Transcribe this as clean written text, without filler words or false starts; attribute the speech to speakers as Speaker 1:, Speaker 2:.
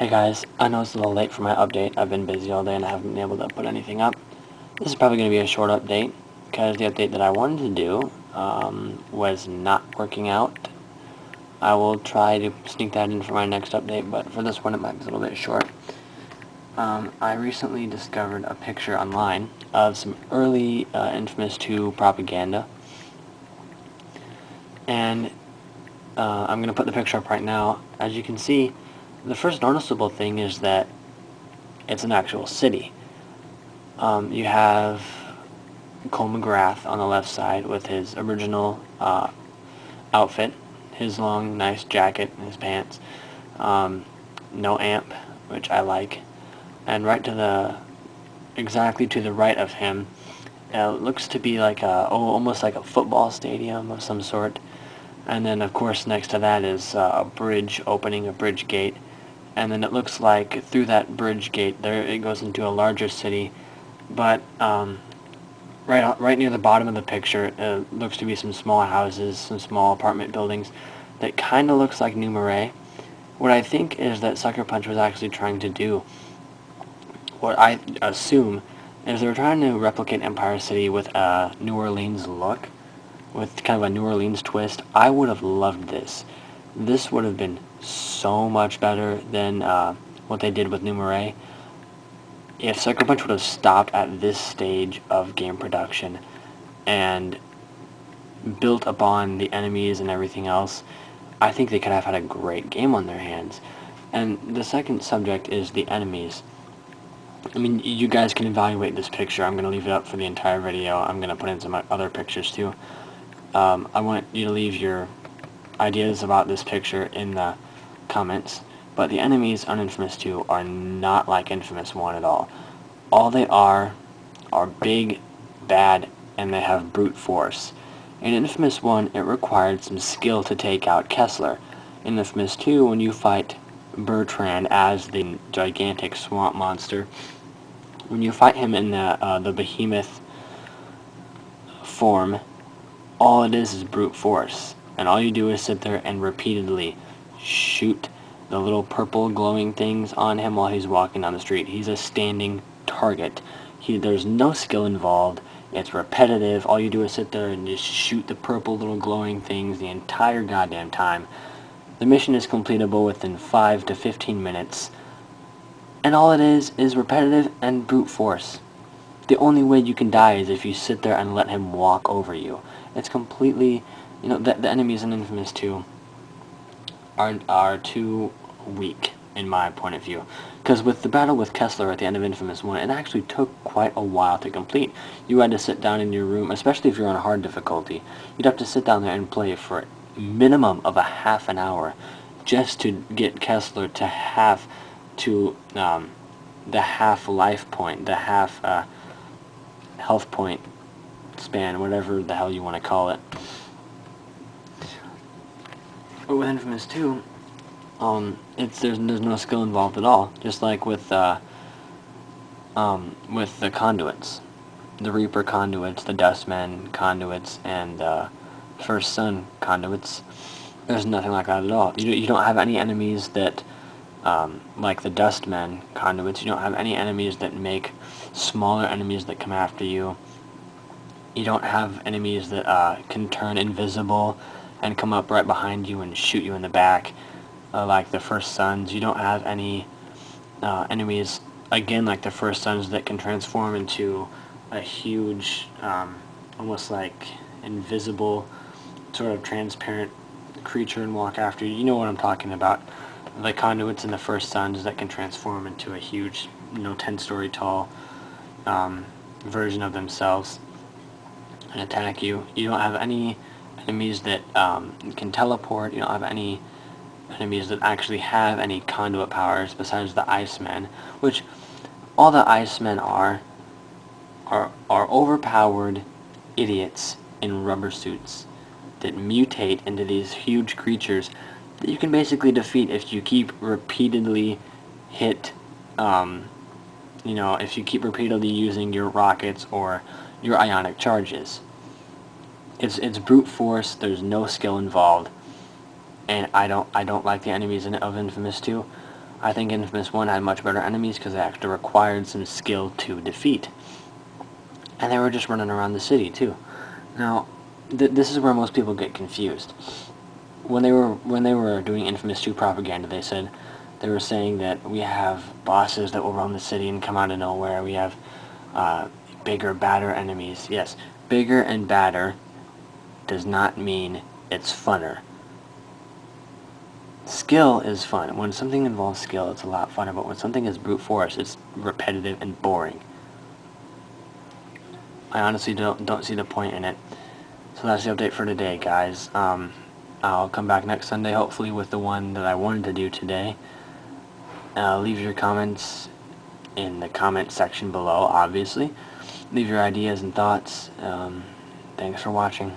Speaker 1: Hey guys, I know it's a little late for my update. I've been busy all day and I haven't been able to put anything up. This is probably going to be a short update because the update that I wanted to do was not working out. I will try to sneak that in for my next update, but for this one it might be a little bit short. I recently discovered a picture online of some early Infamous 2 propaganda, and I'm going to put the picture up right now. As you can see, the first noticeable thing is that it's an actual city. You have Cole McGrath on the left side with his original outfit, his long, nice jacket and his pants. No amp, which I like. And exactly to the right of him, looks to be like almost like a football stadium of some sort. And then, of course, next to that is a bridge opening, a bridge gate. And then it looks like through that bridge gate there it goes into a larger city. But right near the bottom of the picture, looks to be some small houses, some small apartment buildings that kind of looks like New Marais. What I think is that Sucker Punch was actually trying to do, what I assume, is they were trying to replicate Empire City with a New Orleans look, with kind of a New Orleans twist. I would have loved this. This would have been so much better than what they did with New Marais. If Sucker Punch would have stopped at this stage of game production and built upon the enemies and everything else, I think they could have had a great game on their hands. And the second subject is the enemies. I mean, you guys can evaluate this picture. I'm going to leave it up for the entire video. I'm going to put in some other pictures too. I want you to leave your ideas about this picture in the comments. But the enemies on Infamous 2 are not like Infamous 1 at all. All they are big, bad, and they have brute force. In Infamous 1, it required some skill to take out Kessler. In Infamous 2, when you fight Bertrand as the gigantic swamp monster, when you fight him in the behemoth form, all it is brute force. And all you do is sit there and repeatedly shoot the little purple glowing things on him while he's walking down the street. He's a standing target. There's no skill involved. It's repetitive. All you do is sit there and just shoot the purple little glowing things the entire goddamn time. The mission is completable within 5 to 15 minutes. And all it is repetitive and brute force. The only way you can die is if you sit there and let him walk over you. It's completely, the enemies in Infamous 2 are too weak in my point of view. Because with the battle with Kessler at the end of Infamous 1, it actually took quite a while to complete. You had to sit down in your room, especially if you're on hard difficulty. You'd have to sit down there and play for a minimum of a half an hour just to get Kessler to the half life point, the half health point span, whatever the hell you want to call it. But with Infamous 2, there's no skill involved at all. Just like with the conduits, the Reaper conduits, the Dustmen conduits, and First Son conduits. There's nothing like that at all. You don't have any enemies that, like the Dustmen conduits. You don't have any enemies that make smaller enemies that come after you. You don't have enemies that can turn invisible and come up right behind you and shoot you in the back, like the First Sons. You don't have any enemies, again, like the First Sons, that can transform into a huge, almost like invisible, sort of transparent creature and walk after you. You know what I'm talking about. The conduits and the First Sons that can transform into a huge, 10-story tall version of themselves and attack you. You don't have any enemies that can teleport. You don't have any enemies that actually have any conduit powers besides the Icemen, which all the Icemen are overpowered idiots in rubber suits that mutate into these huge creatures that you can basically defeat if you keep repeatedly if you keep repeatedly using your rockets or your ionic charges. It's brute force. There's no skill involved, and I don't like the enemies of Infamous 2. I think Infamous 1 had much better enemies because they actually required some skill to defeat. And they were just running around the city too. Now, this is where most people get confused. When they were doing Infamous 2 propaganda, they were saying that we have bosses that will run the city and come out of nowhere. We have bigger, badder enemies. Yes, bigger and badder does not mean it's funner. Skill is fun. When something involves skill, it's a lot funner, but when something is brute force, it's repetitive and boring. I honestly don't see the point in it. So that's the update for today, guys. I'll come back next Sunday, hopefully, with the one that I wanted to do today. Leave your comments in the comment section below, obviously. Leave your ideas and thoughts. Thanks for watching.